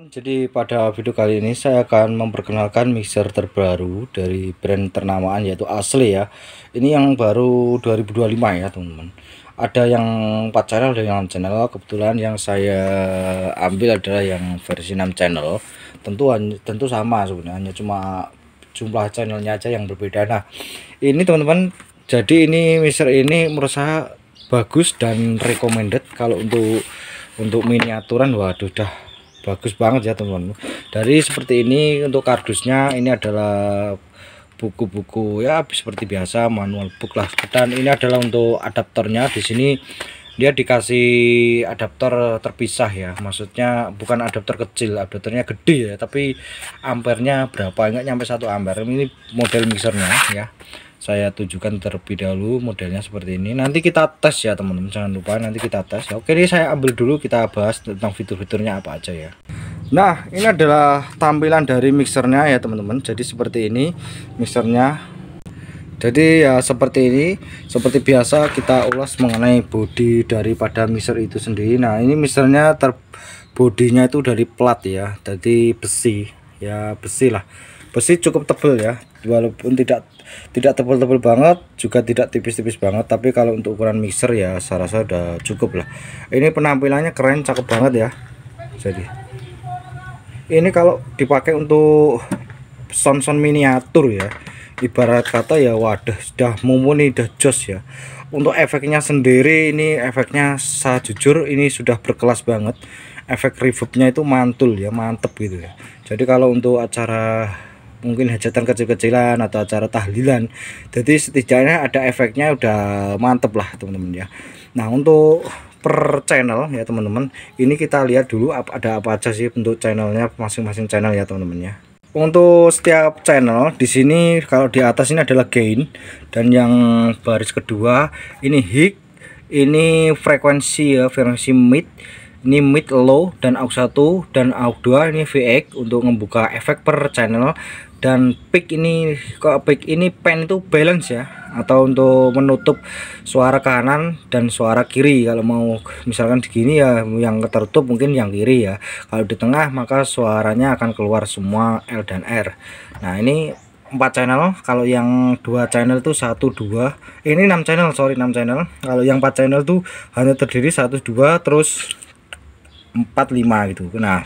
Jadi pada video kali ini saya akan memperkenalkan mixer terbaru dari brand ternamaan yaitu Asli ya. Ini yang baru 2025 ya teman-teman. Ada yang 4 channel dan yang 6 channel. Kebetulan yang saya ambil adalah yang versi 6 channel. Tentu sama sebenarnya, cuma jumlah channelnya aja yang berbeda. Nah ini teman-teman, jadi ini mixer ini menurut saya bagus dan recommended. Kalau untuk miniaturan, waduh dah bagus banget ya teman-teman. Dari seperti ini untuk kardusnya, ini adalah buku-buku ya seperti biasa, manual book lah. Dan ini adalah untuk adaptornya. Di sini dia dikasih adaptor terpisah ya, maksudnya bukan adaptor kecil, adaptornya gede ya, tapi ampernya berapa, enggak nyampe 1 ampere. Ini model mixernya ya, saya tunjukkan terlebih dahulu modelnya seperti ini. Nanti kita tes ya teman-teman, jangan lupa nanti kita tes ya. Oke, ini saya ambil dulu, kita bahas tentang fitur-fiturnya apa aja ya. Nah ini adalah tampilan dari mixernya ya teman-teman. Jadi seperti ini mixernya. Jadi ya seperti ini, seperti biasa kita ulas mengenai bodi daripada mixer itu sendiri. Nah ini mixernya bodinya itu dari plat ya, jadi besi ya, besi lah, besi cukup tebal ya, walaupun tidak tebal-tebal banget, juga tidak tipis-tipis banget, tapi kalau untuk ukuran mixer ya saya rasa udah cukup lah. Ini penampilannya keren, cakep banget ya. Jadi ini kalau dipakai untuk sound miniatur ya, ibarat kata ya, wadah sudah mumpuni, udah jos ya. Untuk efeknya sendiri, ini efeknya saya jujur ini sudah berkelas banget. Efek reverbnya itu mantul ya, mantep gitu ya. Jadi kalau untuk acara mungkin hajatan kecil-kecilan atau acara tahlilan, jadi setidaknya ada efeknya udah mantep lah teman-teman ya. Nah untuk per channel ya teman-teman, ini kita lihat dulu ada apa aja sih bentuk channelnya masing-masing channel ya teman-teman ya. Untuk setiap channel di sini, kalau di atas ini adalah gain, dan yang baris kedua ini high, ini frekuensi ya, frekuensi mid, ini mid low, dan aux 1 dan aux 2, ini VX untuk membuka efek per channel. Dan peak ini, kok peak ini pen itu balance ya, atau untuk menutup suara kanan dan suara kiri. Kalau mau misalkan begini ya, yang tertutup mungkin yang kiri ya, kalau di tengah maka suaranya akan keluar semua L dan R. Nah ini 4 channel, kalau yang 2 channel itu 1 2, ini 6 channel, sorry 6 channel. Kalau yang 4 channel tuh hanya terdiri 1 2 terus 4 5 gitu. Nah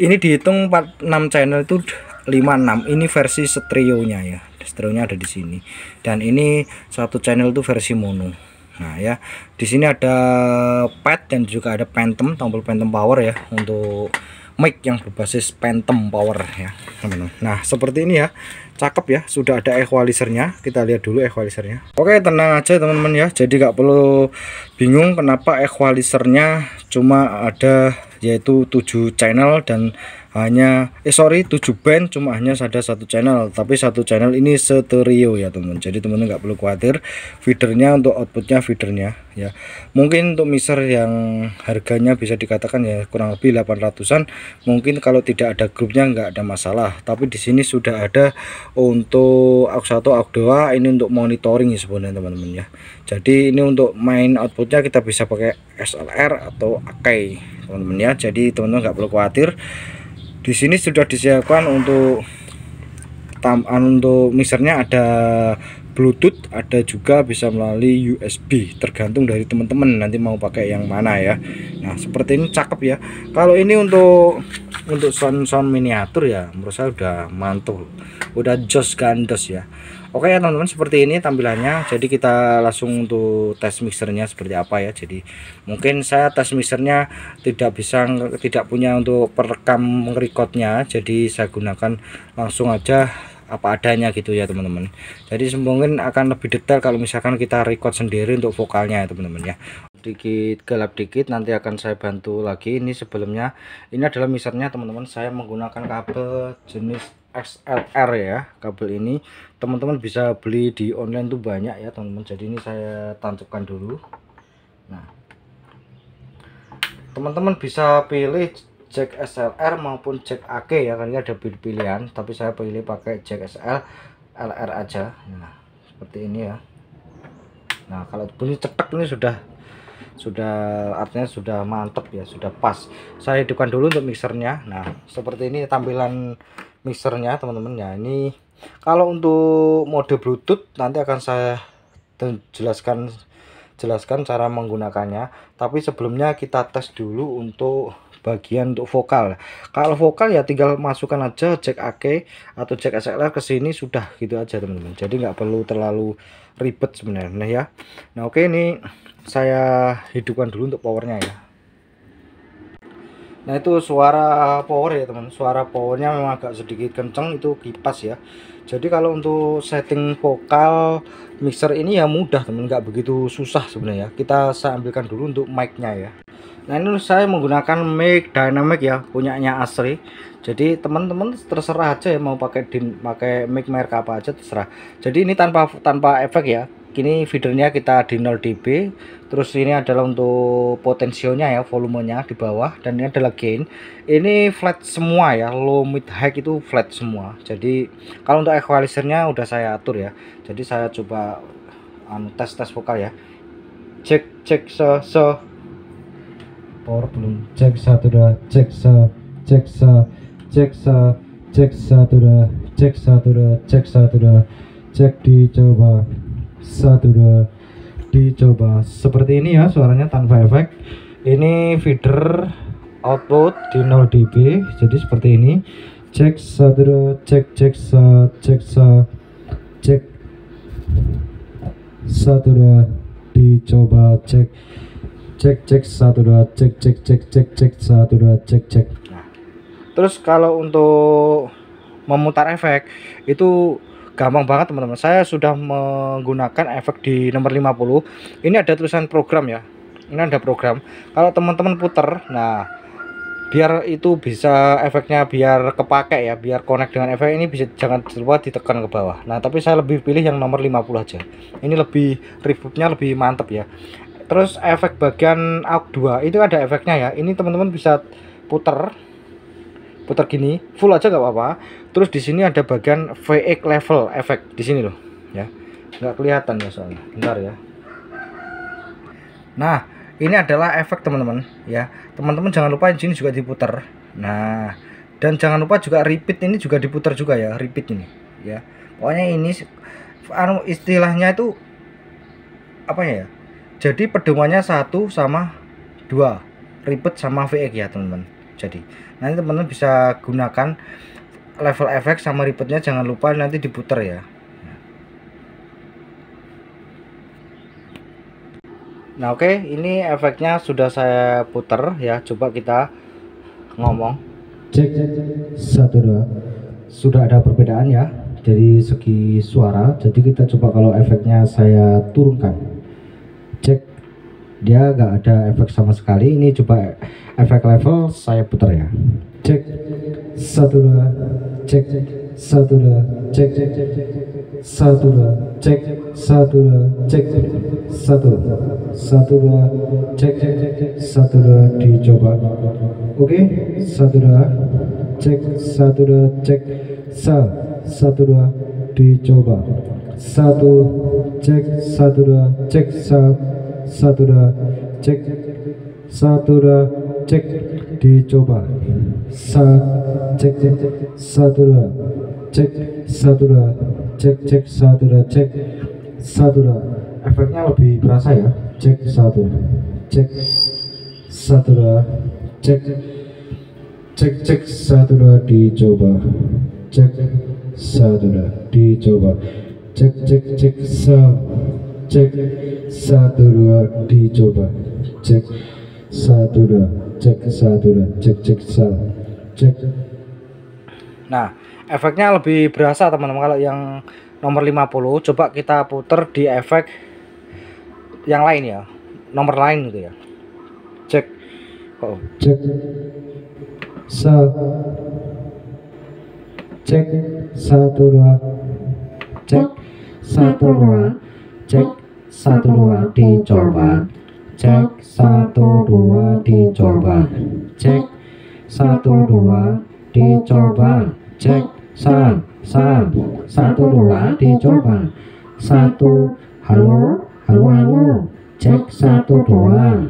ini dihitung 6 channel itu 56. Ini versi stereonya ya, stereonya ada di sini, dan ini satu channel itu versi mono. Nah ya, di sini ada pad dan juga ada phantom, tombol phantom power ya, untuk mic yang berbasis phantom power ya teman-teman. Nah seperti ini ya, cakep ya, sudah ada equalizernya. Kita lihat dulu equalizernya. Oke, tenang aja teman-teman ya, jadi nggak perlu bingung kenapa equalizernya cuma ada yaitu 7 channel dan hanya 7 band, cuma hanya ada 1 channel, tapi 1 channel ini stereo ya teman-teman. Jadi teman-teman nggak perlu khawatir, feedernya untuk outputnya feedernya ya. Mungkin untuk mixer yang harganya bisa dikatakan ya kurang lebih 800-an, mungkin kalau tidak ada grupnya nggak ada masalah, tapi di sini sudah ada untuk aux 1 aux 2, ini untuk monitoring ya sebenarnya teman-teman ya. Jadi ini untuk main outputnya kita bisa pakai XLR atau Akai teman-teman ya. Jadi teman-teman nggak perlu khawatir, di sini sudah disiapkan untuk mixernya ada Bluetooth, ada juga bisa melalui USB, tergantung dari teman-teman nanti mau pakai yang mana ya. Nah seperti ini cakep ya. Kalau ini untuk sound miniatur ya, menurut saya udah mantul, udah jos gandos ya. Oke ya teman-teman, seperti ini tampilannya. Jadi kita langsung untuk tes mixernya seperti apa ya. Jadi mungkin saya tes mixernya tidak punya untuk perekam recordnya, jadi saya gunakan langsung aja apa adanya gitu ya teman-teman. Jadi mungkin akan lebih detail kalau misalkan kita record sendiri untuk vokalnya ya teman-teman ya. Sedikit gelap dikit, nanti akan saya bantu lagi. Ini sebelumnya, ini adalah mixernya teman-teman, saya menggunakan kabel jenis XLR ya. Kabel ini teman-teman bisa beli di online tuh banyak ya teman-teman. Jadi ini saya tancapkan dulu. Nah teman-teman bisa pilih jack SLR maupun jack AK ya, karena ada pilihan, tapi saya pilih pakai jack SLR aja. Nah seperti ini ya. Nah kalau bunyi cetek ini sudah artinya sudah mantep ya, sudah pas. Saya hidupkan dulu untuk mixernya. Nah seperti ini tampilan mixernya teman-teman ya. Ini kalau untuk mode Bluetooth nanti akan saya jelaskan cara menggunakannya, tapi sebelumnya kita tes dulu untuk bagian untuk vokal. Kalau vokal ya tinggal masukkan aja jack AC atau jack XLR ke sini, sudah gitu aja teman-teman. Jadi nggak perlu terlalu ribet sebenarnya ya. Nah oke, ini saya hidupkan dulu untuk powernya ya. Nah itu suara power ya teman, suara powernya memang agak sedikit kenceng, itu kipas ya. Jadi kalau untuk setting vokal mixer ini ya mudah teman, nggak begitu susah sebenarnya. Saya ambilkan dulu untuk mic-nya ya. Nah ini saya menggunakan mic dynamic ya, punyanya Asri. Jadi teman-teman terserah aja ya mau pakai mic merek apa aja terserah. Jadi ini tanpa efek ya. Ini feedernya kita di 0 dB. Terus ini adalah untuk potensionya ya, volumenya di bawah, dan ini adalah gain. Ini flat semua ya, low mid high itu flat semua. Jadi kalau untuk equalizernya udah saya atur ya. Jadi saya coba tes vokal ya. Cek power belum. Cek satu dah, cek satu dah, cek dicoba. Dicoba seperti ini ya, suaranya tanpa efek. Ini feeder output di 0 dB, jadi seperti ini. Cek satu, cek satu, dicoba. Cek satu, cek satu, cek. Nah, terus kalau untuk memutar efek itu gampang banget teman-teman. Saya sudah menggunakan efek di nomor 50. Ini ada tulisan program ya. Ini ada program. Kalau teman-teman puter, nah biar itu bisa efeknya biar kepake ya, biar connect dengan efek ini, bisa jangan lupa ditekan ke bawah. Nah, tapi saya lebih pilih yang nomor 50 aja. Ini lebih reverbnya lebih mantap ya. Terus efek bagian aux 2 itu ada efeknya ya. Ini teman-teman bisa puter gini full aja nggak apa-apa. Terus di sini ada bagian VX level efek di sini loh ya, nggak kelihatan ya soalnya, bentar ya. Nah ini adalah efek teman-teman ya. Teman-teman jangan lupa di sini juga diputar. Nah dan jangan lupa juga repeat ini juga diputar juga ya, repeat ini ya. Pokoknya ini istilahnya itu apa ya, jadi pedomannya 1 sama 2, repeat sama VX ya teman-teman. Jadi nanti teman-teman bisa gunakan level efek sama repeatnya, jangan lupa nanti diputar ya. Nah oke, ini efeknya sudah saya putar ya. Coba kita ngomong. Cek satu dua. Sudah ada perbedaan ya dari segi suara. Jadi kita coba kalau efeknya saya turunkan. Cek, dia nggak ada efek sama sekali. Ini coba efek level saya putar ya. Cek satu dua, cek satu dua, cek satu dua, cek satu dua, cek satu dua, cek satu dua, dicoba. Oke, satu dua, cek satu dua, cek satu dua, dicoba. Satu, cek satu dua, cek satu dua, cek satu dua, cek dicoba. Cek satu dua, cek satu dua, cek satu dua, cek satu dua. Efeknya lebih berasa ya. Cek satu, cek satu dua, cek satu dua, dicoba. Cek satu dua, dicoba. Cek satu dua, dicoba. Cek satu dua, cek satu dua, cek. Nah efeknya lebih berasa teman-teman kalau yang nomor 50. Coba kita putar di efek yang lain ya, nomor lain gitu ya. Cek cek satu dua, cek satu dua, cek satu dua, dicoba. Cek satu dua, dicoba. Cek satu dua, dicoba. Cek satu dua, dicoba. Satu, halo, halo, halo. Cek 1 2.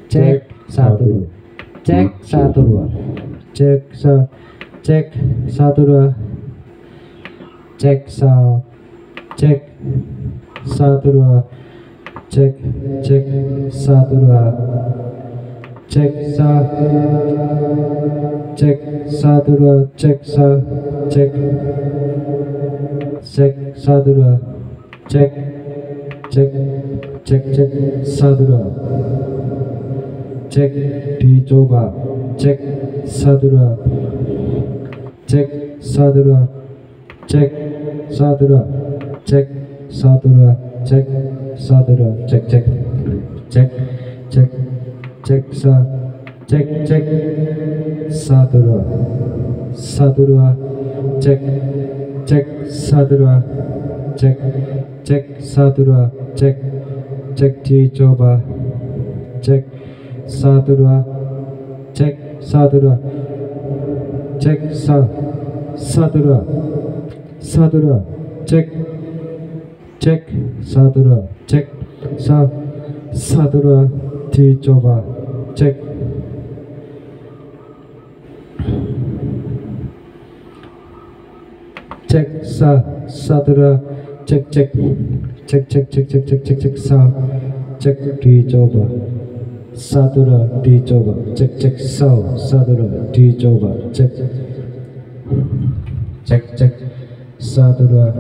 Cek 1 2. Cek 1 2. Cek 1 2. Cek 1 2. Cek 1 2. Cek 1 2. Cek 1 2. Cek 1 2. Cek dicoba. Cek 1 2. Cek 1 2. Cek 1 2. Cek 1 2. Cek 1 2. Cek 1 2. Cek 1 2. 1 2. Cek 1 2. Cek 1 2. Cek dicoba. Cek 1 2. Cek 1 2. Cek 1 2. 1 2. Cek 1 2. Cek 1 2. Dicoba. Cek 1 2. Cek dicoba. 1 2. Dicoba. Cek 1 2. Dicoba. Cek 1 2.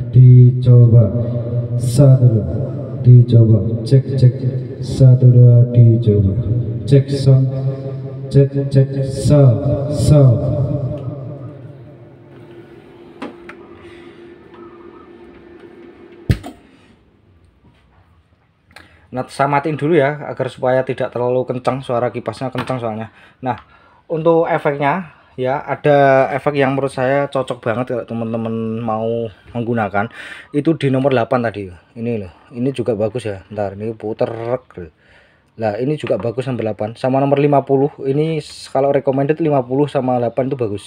Dicoba. 1 2. Dicoba. Cek 1 2. Dicoba. Cek Nah, saya matiin dulu ya agar supaya tidak terlalu kencang, suara kipasnya kencang soalnya. Nah, untuk efeknya ya ada efek yang menurut saya cocok banget kalau teman-teman mau menggunakan. Itu di nomor 8 tadi. Ini loh. Ini juga bagus ya. Ntar ini puter. Nah, ini juga bagus nomor 8 sama nomor 50. Ini kalau recommended 50 sama 8 itu bagus.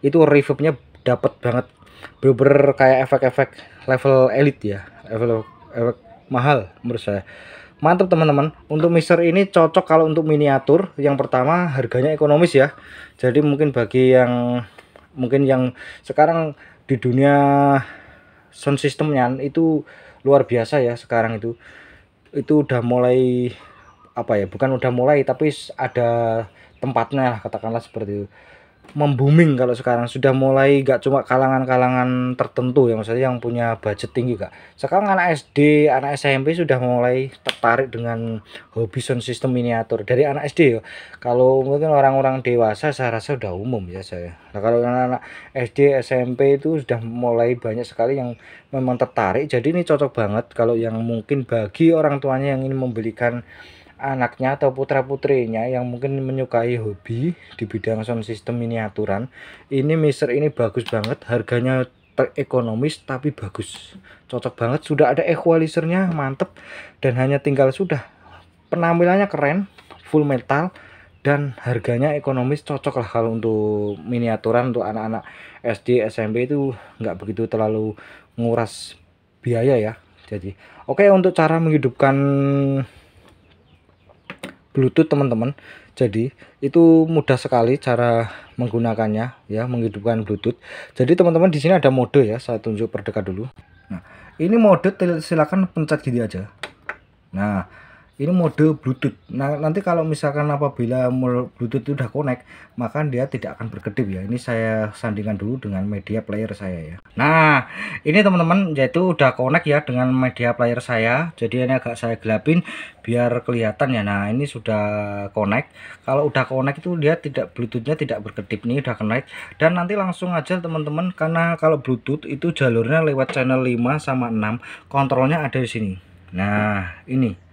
Itu reverbnya dapat banget. Bener-bener kayak efek-efek level elite ya. Efek mahal menurut saya. Mantap teman-teman. Untuk mixer ini cocok kalau untuk miniatur. Yang pertama harganya ekonomis ya. Jadi mungkin bagi yang sekarang di dunia sound systemnya itu luar biasa ya sekarang itu udah mulai apa ya, bukan udah mulai tapi ada tempatnya lah, katakanlah seperti itu. Membooming kalau sekarang sudah mulai gak cuma kalangan-kalangan tertentu yang maksudnya yang punya budget tinggi kak. Sekarang anak SD, anak SMP sudah mulai tertarik dengan hobi sound system miniatur dari anak SD ya. Kalau mungkin orang-orang dewasa saya rasa udah umum ya saya. Nah kalau anak-anak SD, SMP itu sudah mulai banyak sekali yang memang tertarik. Jadi ini cocok banget kalau yang mungkin bagi orang tuanya yang ingin membelikan anaknya atau putra-putrinya yang mungkin menyukai hobi di bidang sound system miniaturan. Ini mixer ini bagus banget, harganya ekonomis tapi bagus, cocok banget. Sudah ada equalizernya, mantep, dan hanya tinggal sudah penampilannya keren, full metal, dan harganya ekonomis, cocok lah kalau untuk miniaturan. Untuk anak-anak SD SMP itu nggak begitu terlalu nguras biaya ya. Jadi oke, untuk cara menghidupkan Bluetooth teman-teman, jadi itu mudah sekali cara menggunakannya ya, menghidupkan Bluetooth. Jadi teman-teman di sini ada mode ya, saya tunjuk perdekat dulu. Nah ini mode, silakan pencet gini aja. Nah ini mode Bluetooth. Nah nanti kalau misalkan apabila Bluetooth itu udah connect, maka dia tidak akan berkedip ya. Ini saya sandingkan dulu dengan media player saya ya. Nah ini teman-teman, yaitu udah connect ya dengan media player saya. Jadi ini agak saya gelapin biar kelihatan ya. Nah ini sudah connect. Kalau udah connect itu dia tidak, Bluetoothnya tidak berkedip nih, udah connect. Dan nanti langsung aja teman-teman, karena kalau Bluetooth itu jalurnya lewat channel 5 sama 6, kontrolnya ada di sini. Nah ini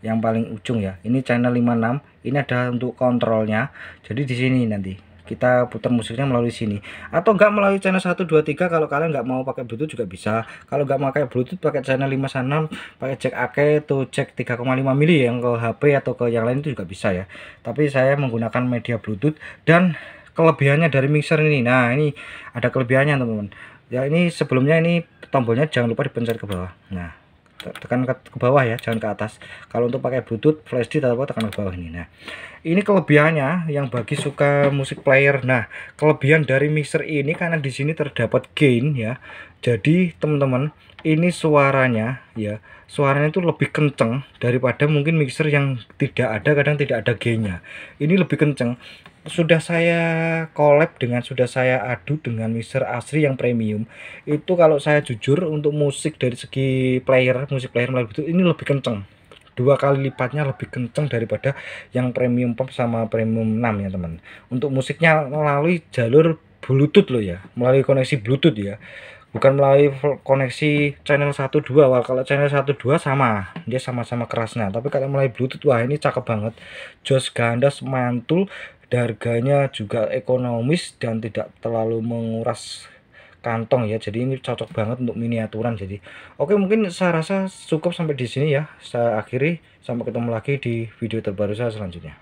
yang paling ujung ya, ini channel 56, ini ada untuk kontrolnya. Jadi di sini nanti kita putar musiknya melalui sini, atau enggak melalui channel 1 2 3. Kalau kalian nggak mau pakai Bluetooth juga bisa. Kalau nggak mau pakai Bluetooth, pakai channel 5 6, pakai jack AC atau jack 3,5 mili yang ke HP atau ke yang lain itu juga bisa ya. Tapi saya menggunakan media Bluetooth. Dan kelebihannya dari mixer ini, nah ini ada kelebihannya teman-teman ya. Ini sebelumnya ini tombolnya jangan lupa dipencet ke bawah. Nah tekan ke bawah ya, jangan ke atas. Kalau untuk pakai Bluetooth flash di atau tekan ke bawah ini. Nah, ini kelebihannya yang bagi suka musik player. Nah, kelebihan dari mixer ini karena di sini terdapat gain ya. Jadi teman-teman, ini suaranya ya, suaranya itu lebih kenceng daripada mungkin mixer yang tidak ada, kadang tidak ada gainnya. Ini lebih kenceng. Sudah saya collab dengan, sudah saya adu dengan mixer asli yang premium. Itu kalau saya jujur untuk musik dari segi player, musik player melalui Bluetooth ini lebih kenceng. 2 kali lipatnya lebih kenceng daripada yang premium pop sama premium 6 ya teman. Untuk musiknya melalui jalur Bluetooth loh ya, melalui koneksi Bluetooth ya, bukan melalui koneksi channel 1-2. Kalau channel 1-2 sama, dia sama-sama kerasnya, tapi kalau melalui Bluetooth, wah ini cakep banget, jos gandas mantul, harganya juga ekonomis dan tidak terlalu menguras kantong ya. Jadi ini cocok banget untuk miniaturan. Jadi oke, mungkin saya rasa cukup sampai di sini ya, saya akhiri, sampai ketemu lagi di video terbaru saya selanjutnya.